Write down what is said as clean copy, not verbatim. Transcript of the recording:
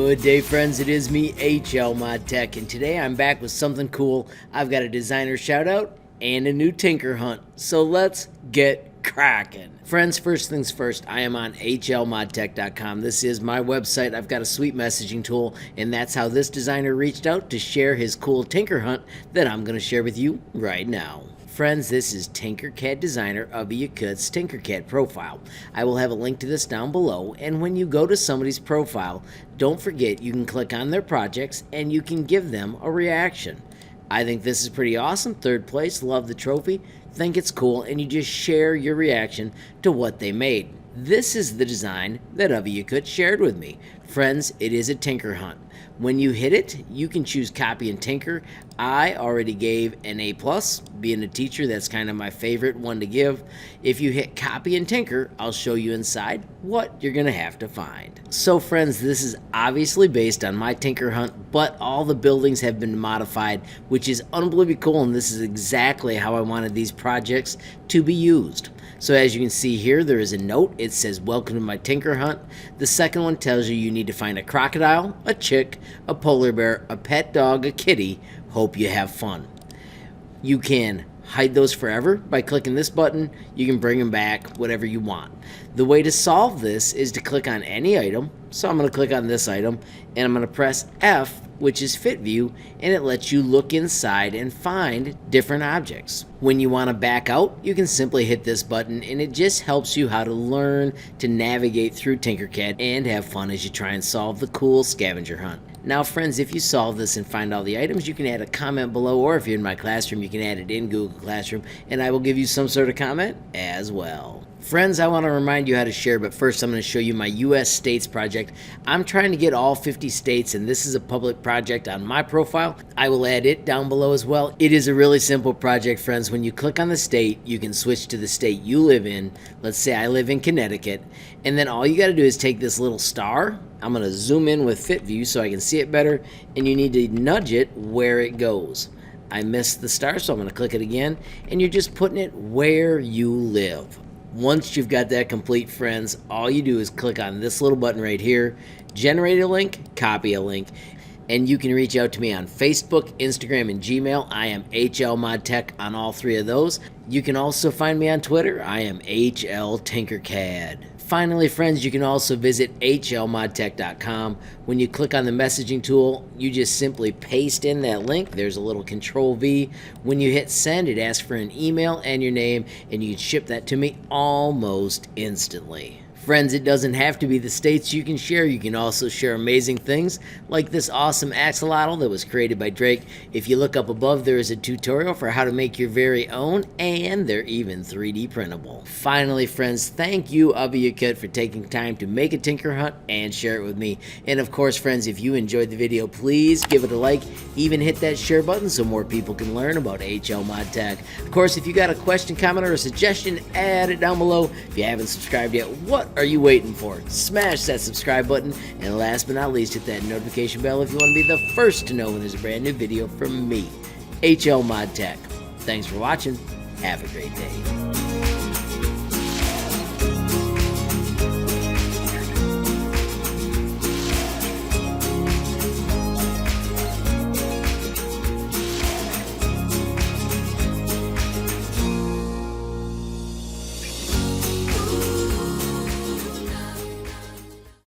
Good day, friends. It is me, HLModTech, and today I'm back with something cool. I've got a designer shout out and a new Tinkerhunt. So let's get cracking. Friends, first things first, I am on HLModTech.com. This is my website. I've got a sweet messaging tool, and that's how this designer reached out to share his cool Tinkerhunt that I'm going to share with you right now. Friends, this is Tinkercad Designer Avyukt Tinkercad profile. I will have a link to this down below, and when you go to somebody's profile, don't forget you can click on their projects and you can give them a reaction. I think this is pretty awesome. Third place, love the trophy, think it's cool, and you just share your reaction to what they made. This is the design that Avyukt shared with me. Friends, it is a Tinkerhunt. When you hit it, you can choose copy and tinker. I already gave an A+. Being a teacher, that's kind of my favorite one to give. If you hit copy and tinker, I'll show you inside what you're going to have to find. So friends, this is obviously based on my Tinkerhunt, but all the buildings have been modified, which is unbelievably cool, and this is exactly how I wanted these projects to be used. So as you can see here, there is a note. It says, "Welcome to my Tinkerhunt." The second one tells you need to find a crocodile, a chick, a polar bear, a pet dog, a kitty. Hope you have fun. You can hide those forever by clicking this button. You can bring them back, whatever you want. The way to solve this is to click on any item. So I'm going to click on this item, and I'm going to press F, which is Fit View, and it lets you look inside and find different objects. When you want to back out, you can simply hit this button, and it just helps you how to learn to navigate through Tinkercad and have fun as you try and solve the cool scavenger hunt. Now friends, if you solve this and find all the items, you can add a comment below, or if you're in my classroom, you can add it in Google Classroom, and I will give you some sort of comment as well. Friends, I want to remind you how to share, but first I'm going to show you my US states project. I'm trying to get all 50 states, and this is a public project on my profile. I will add it down below as well. It is a really simple project, friends. When you click on the state, you can switch to the state you live in. Let's say I live in Connecticut, and then all you got to do is take this little star. I'm going to zoom in with Fit View so I can see it better, and you need to nudge it where it goes. I missed the star, so I'm going to click it again, and you're just putting it where you live. Once you've got that complete, friends, all you do is click on this little button right here, generate a link, copy a link, and you can reach out to me on Facebook, Instagram, and Gmail. I am HLModTech on all three of those. You can also find me on Twitter. I am HLTinkercad. Finally, friends, you can also visit HLModTech.com. When you click on the messaging tool, you just simply paste in that link. There's a little Control-V. When you hit send, it asks for an email and your name, and you can ship that to me almost instantly. Friends, it doesn't have to be the states you can share. You can also share amazing things like this awesome axolotl that was created by Drake. If you look up above, there is a tutorial for how to make your very own, and they're even 3D printable. Finally, friends, thank you, Avyukt, for taking time to make a Tinkerhunt and share it with me. And of course, friends, if you enjoyed the video, please give it a like. Even hit that share button so more people can learn about HLModTech. Of course, if you got a question, comment, or a suggestion, add it down below. If you haven't subscribed yet, what are you waiting for? Smash that subscribe button, and last but not least, hit that notification bell if you want to be the first to know when there's a brand new video from me, HLModTech. Thanks for watching. Have a great day.